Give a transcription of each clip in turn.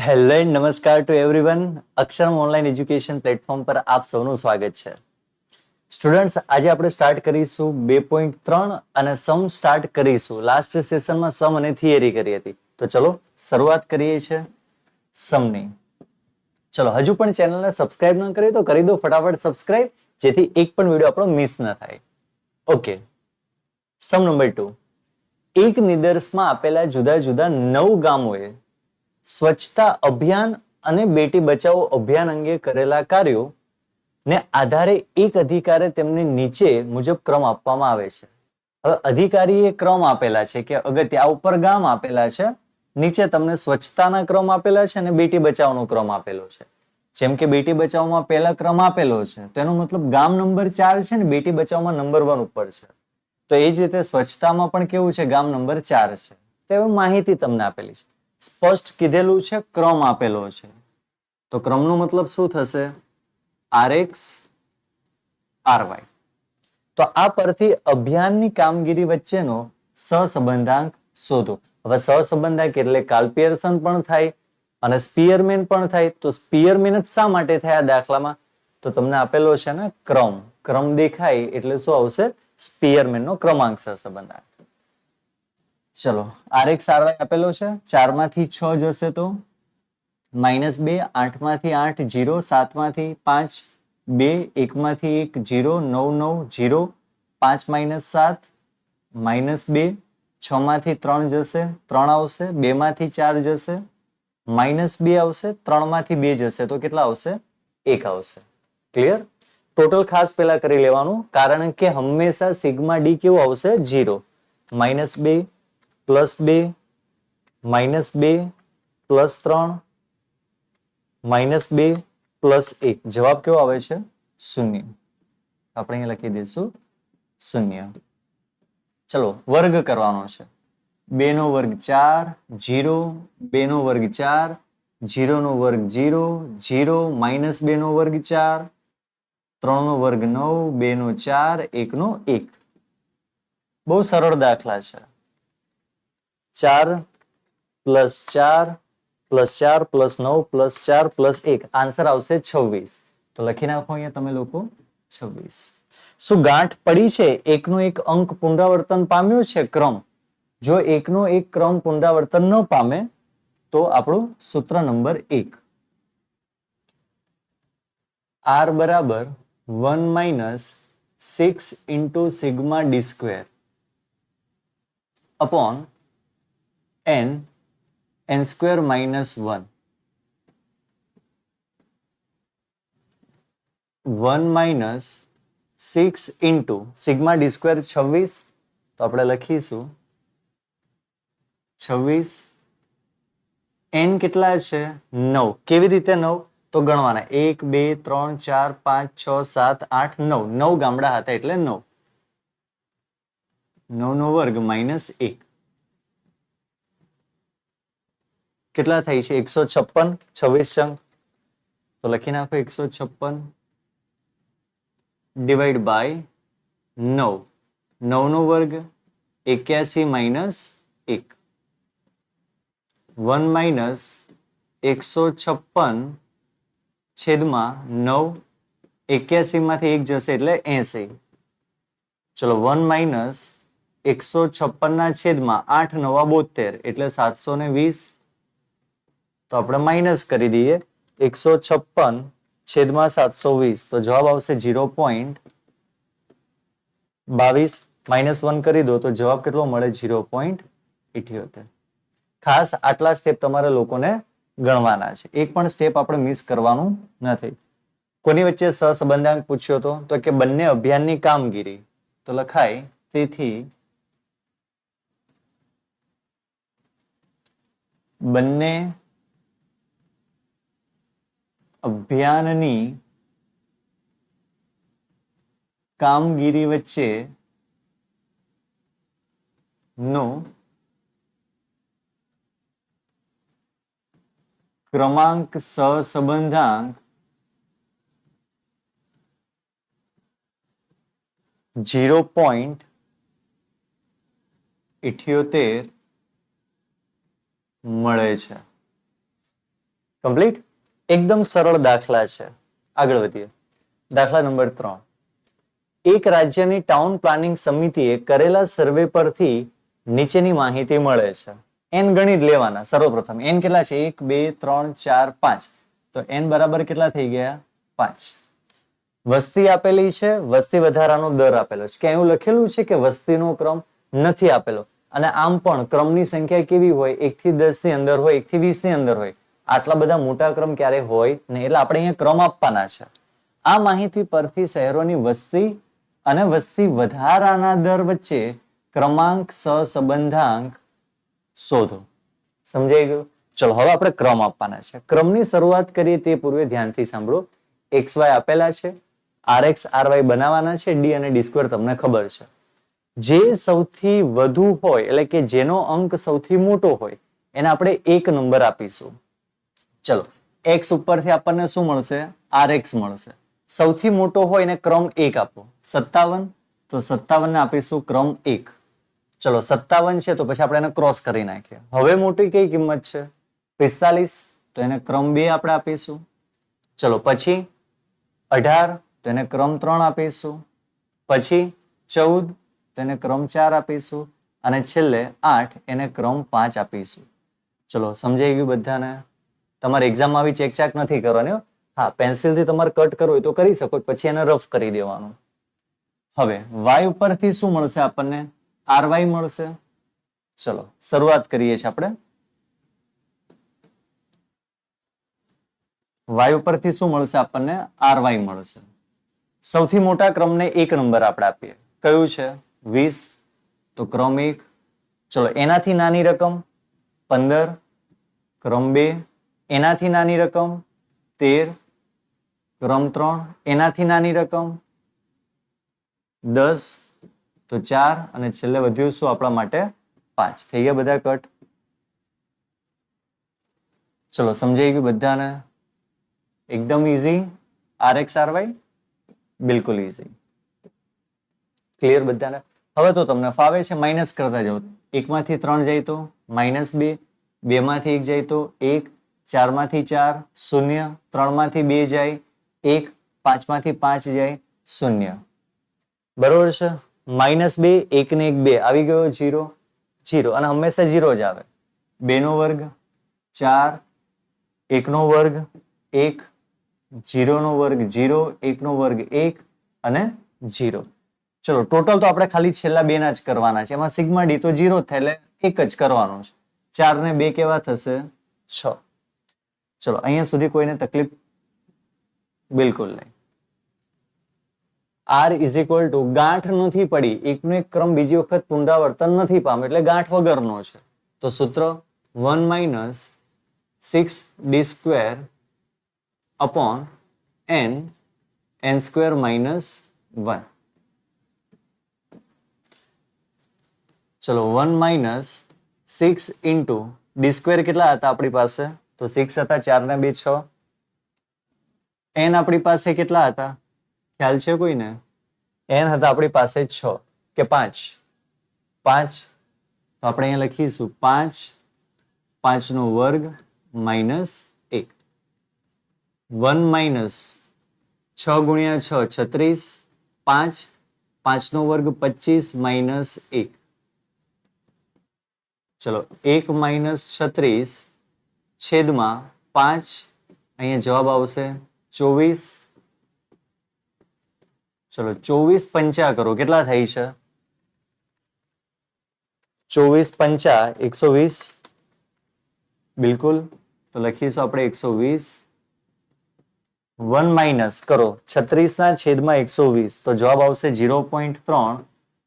Hello and નમસ્કાર to everyone. Aksharam online education platform પર આપ સૌનું સ્વાગત છે. સ્ટુડન્ટ્સ, આજે આપણે સ્ટાર્ટ કરીશું 2.3 અને સમ સ્ટાર્ટ કરીશું. લાસ્ટ સેશનમાં સમ અને થિયરી કરી હતી, તો ચલો શરૂઆત કરીએ છીએ સમની. ચલો, હજુ પણ ચેનલને સબસ્ક્રાઇબ ન કરી તો કરી દો ફટાફટ સબસ્ક્રાઇબ, જેથી એક પણ વિડીયો આપણો મિસ ન થાય. Okay, sum number 2. એક નિદર્શમાં આપેલા જુદા જુદા 9 ગામોએ સ્વચ્છતા અભિયાન અને બેટી બચાવો અભિયાન અંગે કરેલા કાર્યો ને આધારે એક અધિકારે તેમને નીચે મુજબ ક્રમ આપવામાં આવે છે. હવે અધિકારીએ ક્રમ આપેલા છે કે અગત્ય ઉપર ગામ આપેલા છે, નીચે તમને સ્વચ્છતાના ક્રમ આપેલા છે અને બેટી બચાવનો ક્રમ આપેલો છે. જેમ કે બેટી બચાવમાં પહેલા ક્રમ આપેલો છે, તો એનો મતલબ ગામ નંબર 4 છે ને બેટી બચાવમાં નંબર 1 ઉપર છે. તો એ જ રીતે સ્વચ્છતામાં પણ કેવું છે, ગામ નંબર 4 છે. તો એવી માહિતી તમને આપેલી છે. સ્પષ્ટ કીધેલું છે, ક્રમ આપેલો છે. તો ક્રમનો મતલબ શું થશે? RX RY. તો આ પરથી અભિયાનની કામગીરી વચ્ચેનો સહસંબંધાંક શોધો. હવે સહસંબંધાંક એટલે કાલ્પિયર્સન પણ થાય અને સ્પીયરમેન પણ થાય. તો સ્પીયરમેન જ શા માટે થાય આ દાખલામાં? તો તમને આપેલો છે ને ક્રમ. ક્રમ દેખાય એટલે શું આવશે? સ્પીયરમેનનો ક્રમાંક સહસંબંધાંક. ચલો, RX RY આપેલો છે. 4 માંથી 6 જશે તો -2, 8 માંથી 8 0, 7 માંથી 5 2, 1 માંથી 1 0, 9 9 0, 5 - 7 -2, 6 માંથી 3 જશે, 3 આવશે, 2 માંથી 4 જશે, -2 આવશે, 3 માંથી 2 જશે તો કેટલા આવશે? 1 આવશે. ક્લિયર? ટોટલ ખાસ પેલા કરી લેવાનું, કારણ કે હંમેશા સિગ્મા ડી કેવું આવશે? 0. -2 +2 -2 +3 -2 +1. જવાબ કેવો આવે છે? 0. આપણે અહીંયા લખી દઈશું 0. ચલો, વર્ગ કરવાનો છે. 2 નો વર્ગ 4, 0, 2 નો વર્ગ 4, 0 નો વર્ગ 0, 0, -2 નો વર્ગ 4, 3 નો વર્ગ 9, 2 નો 4, 1 નો 1. બહુ સરળ દાખલા છે. 4 + 4 + 4 + 9 + 4 + 1. આન્સર આવશે 26. તો લખી નાખો અહીંયા તમે લોકો 26. શું ગાંઠ પડી છે? એકનો એક અંક પુનરાવર્તન પામ્યો છે ક્રમ. જો એકનો એક ક્રમ પુનરાવર્તન ન પામે તો આપણું સૂત્ર નંબર 1. R બરાબર 1 - 6 × sigma d² upon n n² - 1. 1 - 6 × sigma d² 26. તો આપણે લખીશું 26. n કેટલા છે? 9. કેવી રીતે 9? તો ગણવાના 1 2 3 4 5 6 7 8 9. 9 ગામડા હતા એટલે 9. 9 નો વર્ગ -1. કેટલા થાય છે? 156. 26 અંક. તો લખી નાખો 156 ડિવાઈડ બાય 9. 9 નો વર્ગ 81 - 1. 1 - 156 છેદમાં 9. 81 માંથી 1 જશે એટલે 80. ચલો, 1 - 156 ના છેદમાં 8 9 72 એટલે 720. તો આપણે માઇનસ કરી દઈએ 156 છેદમાં 720. તો જવાબ આવશે 0.22. -1 કરી દો તો જવાબ કેટલો મળે? 0.78. ખાસ આટલા સ્ટેપ તમારે લોકોને ગણવાના છે. એક પણ સ્ટેપ આપણે મિસ કરવાનું નથી. કોની વચ્ચે સહસંબંધાંક પૂછ્યો હતો? તો કે બંને અભિયાનની કામગીરી. તો લખાય તેથી બંને અભિયાનની કામગીરી વચ્ચે નો ક્રમાંક સહસંબંધાંક 0.78 મળે છે. કમ્પ્લીટ. એકદમ સરળ દાખલા છે. આગળ વધીએ. દાખલા નંબર 3. એક રાજ્યની ટાઉન પ્લાનિંગ સમિતિએ કરેલા સર્વે પરથી નીચેની માહિતી મળે છે. એન ગણિત લેવાના. સર્વપ્રથમ એન કેટલા છે? 1 2 3 4 5. તો એન બરાબર કેટલા થઈ ગયા? 5. વસ્તી આપેલી છે, વસ્તી વધારાનો દર આપેલો છે. કે એવું લખેલું છે કે વસ્તીનો ક્રમ નથી આપેલો. અને આમ પણ ક્રમની સંખ્યા કેવી હોય? 1 થી 10 ની અંદર હોય, 1 થી 20 ની અંદર હોય. આટલા બધા મોટા ક્રમ ક્યારે હોય નહીં. એટલે આપણે અહીંયા ક્રમ આપવાના છે. આ માહિતી પરથી શહેરોની વસ્તી અને વસ્તી વધારાના દર વચ્ચે ક્રમાંક સહસંબંધાંક શોધો. સમજાઈ ગયું? ચલો હવે આપણે ક્રમ આપવાના છે. ક્રમની શરૂઆત કરીએ તે પૂર્વે ધ્યાનથી સાંભળો. XY આપેલા છે, RX RY બનાવવાના છે, D અને D² તમને ખબર છે. જે સૌથી વધુ હોય એટલે કે જેનો અંક સૌથી મોટો હોય એને આપણે 1 નંબર આપીશું. ચલો X ઉપરથી આપણને શું મળશે? RX મળશે. સૌથી મોટો હોય એને ક્રમ 1 આપો. 57 તો 57 ને આપીશું ક્રમ 1. ચલો 57 છે તો પછી આપણે એને ક્રોસ કરી નાખીએ. હવે મોટી કઈ કિંમત છે? 45 તો એને ક્રમ 2 આપણે આપીશું. ચલો પછી 18 તો એને ક્રમ 3 આપીશું. પછી 14 તો એને ક્રમ 4 આપીશું. અને છેલ્લે 8 એને ક્રમ 5 આપીશું. ચલો સમજાઈ ગયું બધાને? તમારે એક્ઝામ આવી ચેક નથી કરવાની. હા, પેન્સિલથી તમારે કટ કરવું હોય તો કરી શકો, પછી એને રફ કરી દેવાનું. હવે y ઉપરથી શું મળશે આપણને? RY મળશે. ચલો શરૂઆત કરીએ છીએ આપણે. y ઉપરથી શું મળશે આપણને? RY મળશે. સૌથી મોટા ક્રમને 1 નંબર આપણે આપીએ. કયું છે? 20 તો ક્રમ 1. ચલો એનાથી નાની રકમ 15 ક્રમ 2. એનાથી નાની રકમ 13 ક્રમ 3. એનાથી નાની રકમ 10 તો 4 અને છેલ્લે વધ્યું શું આપણા માટે? 5. થઈ ગયા બધા કટ? ચલો સમજાઈ ગયું બધાને? એકદમ ઈઝી. RX RY બિલકુલ ઈઝી. ક્લિયર બધાને? હવે તો તમને ફાવે છે. માઇનસ કરતા જાઓ. 1 માંથી 3 જાય તો -2, 2 માંથી 1 જાય તો 1, 4 માંથી 4 0, 3 માંથી 2 જાય 1, 5 માંથી 5 જાય 0. બરોબર છે? -2, 1 ને 1 2 આવી ગયો 0, 0 અને હંમેશા 0 જ આવે. 2 નો વર્ગ 4, 1 નો વર્ગ 1, 0 નો વર્ગ 0, 1 નો વર્ગ 1 અને 0. ચલો ટોટલ તો આપણે ખાલી છેલ્લા 2 ના જ કરવાના છે. એમાં સિગ્મા ડી તો 0 થાય એટલે 1 જ કરવાનો છે. 4 ને 2 કેવા થશે? 6. ચલો અહીંયા સુધી કોઈને તકલીફ? બિલકુલ નહીં. R ઇઝ ઇક્વલ ટુ ગાંઠ નથી પડી. એકનો એક ક્રમ બીજી વખત પુનરાવર્તન નથી પામે એટલે ગાંઠ વગરનો છે. તો સૂત્ર 1 - 6d² upon n n² - 1. ચલો 1 - 6 ઇન્ટુ d² કેટલા હતા આપણી પાસે? તો 6 હતા. 4 ને 2 6. n આપણી પાસે કેટલા હતા? ખ્યાલ છે કોઈને? n હતા આપણી પાસે 6 કે 5? 5 તો આપણે અહીંયા લખીશું 5, 5 નો વર્ગ -1. 1 - 6 ગુણ્યા 6 36, 5, 5 નો વર્ગ 25 - 1. ચલો 1 - 36 છેદમાં 5. અહીંયા જવાબ આવશે 24. ચલો 24 પંચા કરો. કેટલા થાય છે? 24 પંચા 120. બિલકુલ. તો લખીશું આપણે 120. 1 માઇનસ કરો 36 ના છેદમાં 120 તો જવાબ આવશે 0.3.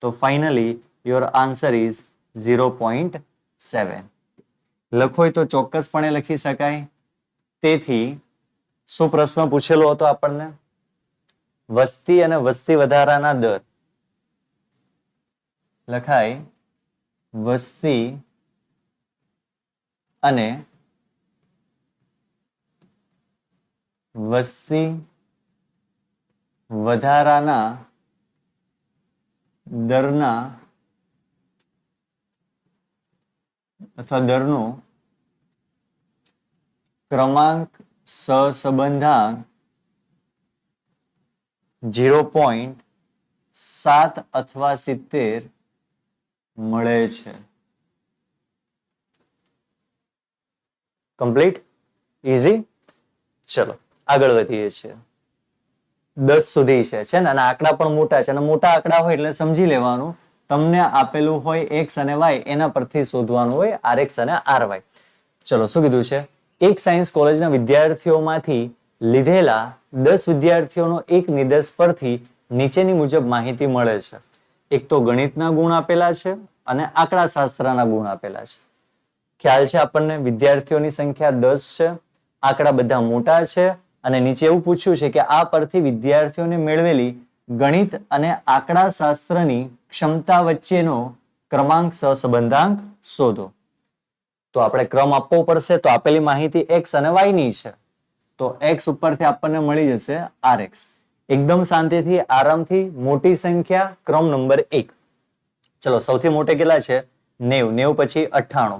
તો ફાઇનલી યોર આન્સર ઇઝ 0.7. લખો હોય તો ચોક્કસપણે લખી શકાય. તેથી શું પ્રશ્ન પૂછેલો હતો આપણને? વસ્તી અને વસ્તી વધારાના દર. લખાય વસ્તી અને વસ્તી વધારાના દરના અથવા દરનો ક્રમાંક સહસંબંધાંક 0.7 અથવા 70 મળે છે. Complete, easy. ચલો આગળ વધીએ છીએ. 10 સુધી છે ને, અને આંકડા પણ મોટા છે, અને મોટા આંકડા હોય એટલે સમજી લેવાનું તમને આપેલું હોય x અને y, એના પરથી શોધવાનું હોય rx અને ry. ચલો શું કીધું છે, એક સાયન્સ કોલેજના વિદ્યાર્થીઓમાંથી લીધેલા 10 વિદ્યાર્થીઓનો એક નિદર્શ પરથી નીચેની મુજબ માહિતી મળે છે. એક તો ગણિતના ગુણ આપેલા છે અને આંકડા શાસ્ત્રના ગુણ આપેલા છે. ખ્યાલ છે આપણને, વિદ્યાર્થીઓની સંખ્યા 10 છે, આંકડા બધા મોટા છે, અને નીચે એવું પૂછ્યું છે કે આ પરથી વિદ્યાર્થીઓને મેળવેલી ગણિત અને આંકડા શાસ્ત્રની ક્ષમતા વચ્ચેનો ક્રમાંક સહસંબંધાંક શોધો. તો આપણે ક્રમ આપવો પડશે. તો આપેલી માહિતી x અને y ની છે, તો x ઉપરથી આપણને મળી જશે rx. એકદમ શાંતિથી આરામથી મોટી સંખ્યા ક્રમ નંબર 1. ચલો સૌથી મોટે કેટલા છે, 90. 90 પછી 98.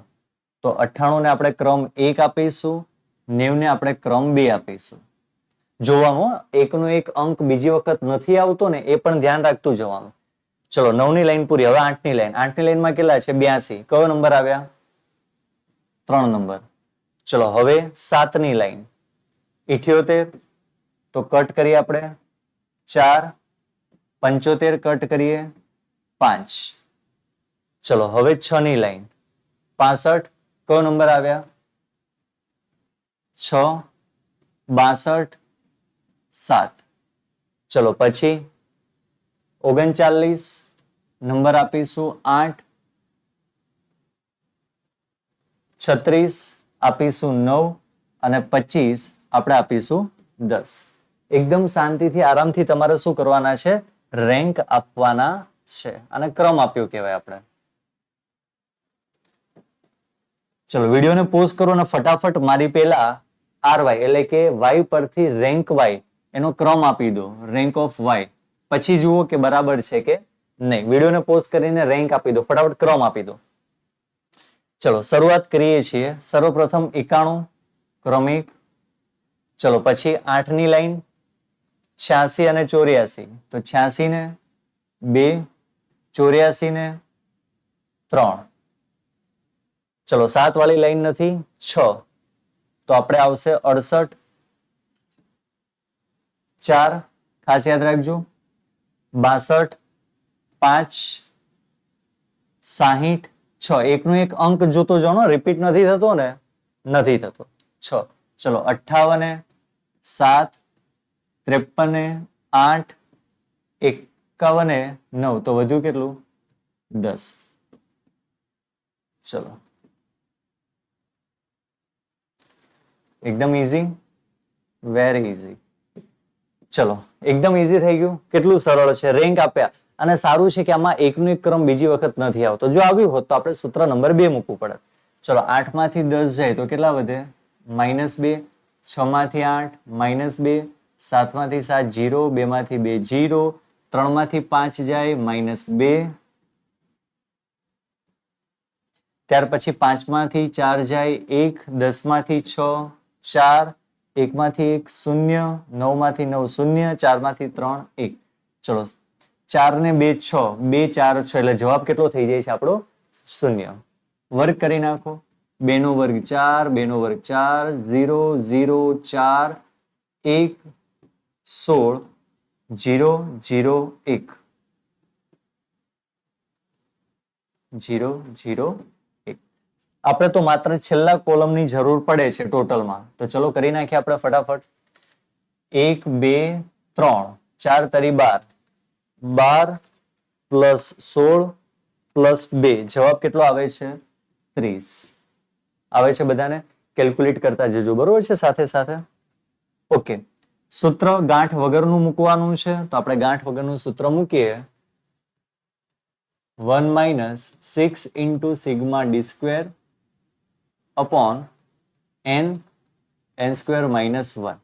તો 98 ને આપણે ક્રમ 1 આપીશું, 90 ને આપણે ક્રમ 2 આપીશું. જોવાનું એકનો એક અંક બીજી વખત નથી આવતો ને, એ પણ ધ્યાન રાખતું જવાનું. ચલો 9 ની લાઈન પૂરી. હવે 8 ની લાઈન. 8 ની લાઈનમાં કેટલા છે, 82. કયો નંબર આવ્યા, 3 નંબર. ચલો હવે 7 ની લાઈન 78. તો કટ કરીએ આપણે 4. 75 કટ કરીએ 5. ચલો હવે 6 ની લાઈન 65. કયો નંબર આવ્યા, 6. 62. 7. ચલો પછી 39 નંબર આપીશું 8. 36 આપીશું 9, અને 25 આપણે આપીશું 10. એકદમ શાંતિથી આરામથી તમારે શું કરવાના છે, રેન્ક આપવાના છે, અને ક્રમ આપ્યો કહેવાય આપણે. ચલો વિડીયોને પોઝ કરો અને ફટાફટ મારી પહેલા ry એટલે કે y પરથી રેન્ક y એનો ક્રમ આપી દો, રેન્ક ઓફ y. પછી જુઓ કે બરાબર છે કે નહીં. વિડીયોને પોઝ કરીને રેન્ક આપી દો, ફટાફટ ક્રમ આપી દો. ચલો શરૂઆત કરીએ છીએ. સર્વપ્રથમ 91 ક્રમ 1. ચલો પછી 8 ની લાઈન 86 અને 84. તો 86 ને 2, 84 ને 3. ચલો 7 વાળી લાઈન નથી, 6. તો આપણે આવશે 68. 4 ખાસ યાદ રાખજો. 62. 5. 60. 6. એકનો એક અંક જોતો જાઓ, રિપીટ નથી થતો ને, નથી થતો. 6. ચલો 58. 7. 53. 8. 51. 9. તો વધ્યું કેટલું, 10. ચલો એકદમ ઈઝી, વેરી ઈઝી. ચલો એકદમ ઈઝી થઈ ગયું. કેટલું સરળ છે, રેન્ક આપ્યા. અને સારું છે કે આમાં એકનો એક ક્રમ બીજી વખત નથી આવતો. જો આવ્યું હોત તો આપણે સૂત્ર નંબર 2 મૂકવું પડે. ચલો 8 માંથી 10 જાય તો કેટલા વધે, -2. 6 માંથી 8 -2. 7 માંથી 7 0. 2 માંથી 2 0. 3 માંથી 5 જાય -2. ત્યાર પછી 5 માંથી 4 જાય 1. 10 માંથી 6 4. 1 માંથી 1 0. 9 માંથી 9 0. 4 માંથી 3 1. ચલો 4 ને 2 6. 2 4 6 એટલે જવાબ કેટલો થઈ જાય છે આપણો, 0. વર્ગ કરી નાખો. 2 નો વર્ગ 4. 2 નો વર્ગ 4. 0 0 4 1 16 0 0 1 0 0 1. આપણે તો માત્ર છેલ્લા કોલમની જરૂર પડે છે ટોટલમાં. તો ચલો કરી નાખીએ આપણે ફટાફટ. 1 2 3 4 તરી 12. 12 પ્લસ 16 પ્લસ 2 જવાબ કેટલો આવે છે, 30. આવે છે બધાને? કેલ્ક્યુલેટ કરતા જજો, બરોબર છે સાથે સાથે. ઓકે, સૂત્ર ગાંઠ વગરનું મૂકવાનું છે, તો આપણે ગાંઠ વગરનું સૂત્ર મૂકીએ. 1 - 6 into sigma d square upon n square minus 1.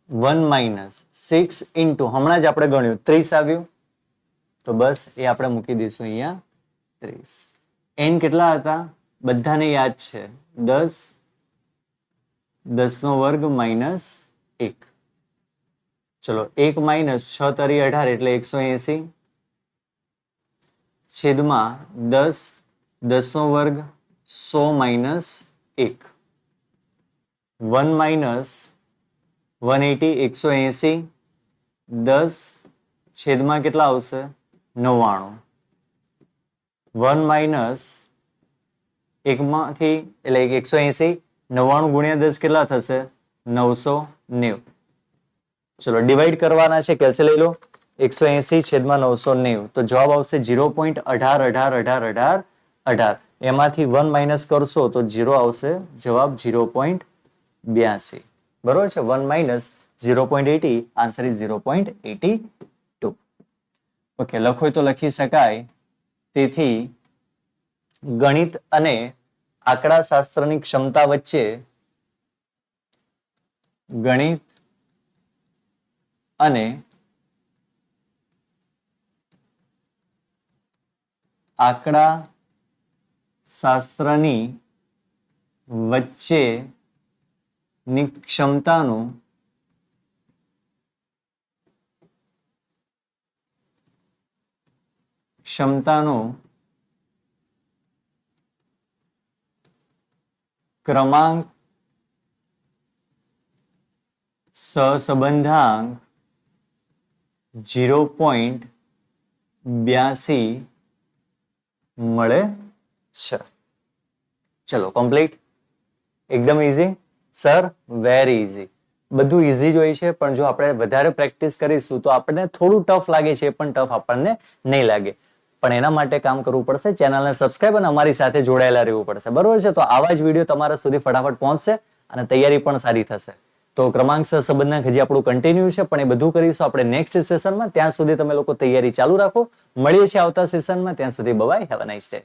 1 - 6 into હમણાં જ આપણે ગણ્યું 30 આવ્યું, તો બસ એ આપણે મૂકી દઈશું અહીંયા 30. n કેટલા હતા બધાને યાદ છે 10, 10 નો વર્ગ માઇનસ 1. ચલો 1 માઇનસ 6 તરી 18 એટલે 180 છેદમાં 10, 10 નો વર્ગ 100 માઇનસ 1. 1 માઇનસ 180 180 10 છેદમાં કેટલા આવશે 99. 1 માઇનસ 1 માંથી એટલે 180 99 ગુણ્યા 10 કેટલા થશે 990. ચલો ડિવાઈડ કરવાના છે કેલ્સી લઈ લો 180 છેદમાં 990 તો જવાબ આવશે 0.18 એમાંથી 1 માઇનસ કરશો તો 0 આવશે જવાબ 0.82. બરોબર છે 1 માઇનસ 0.80 આન્સર ઇઝ 0.82. ઓકે લખો તો લખી શકાય. તેથી ગણિત અને આંકડાશાસ્ત્રની ક્ષમતા વચ્ચે ગણિત અને આંકડાશાસ્ત્રની વચ્ચેની ક્ષમતાનું ક્રમાંક સહસંબંધાંક 0.82 મળે છે. ચલો કમ્પ્લીટ. એકદમ ઇઝી સર, વેરી ઇઝી. બધું ઇઝી જ હોય છે પણ જો આપણે વધારે પ્રેક્ટિસ કરીશું તો આપણને થોડું ટફ લાગે છે પણ ટફ આપણને નહીં લાગે. પણ એના માટે કામ કરવું પડશે, ચેનલને સબસ્ક્રાઇબ અને અમારી સાથે જોડાયેલા રહેવું પડશે. બરોબર છે? તો આવા જ વિડીયો તમારા સુધી ફટાફટ પહોંચશે અને તૈયારી પણ સારી થશે. તો ક્રમાંક સહસંબંધક હજી આપણું કન્ટિન્યુ છે પણ એ બધું કરીશું આપણે નેક્સ્ટ સેશનમાં. ત્યાં સુધી તમે લોકો તૈયારી ચાલુ રાખો. મળીએ છીએ આવતા સેશનમાં. ત્યાં સુધી bye, have a nice day.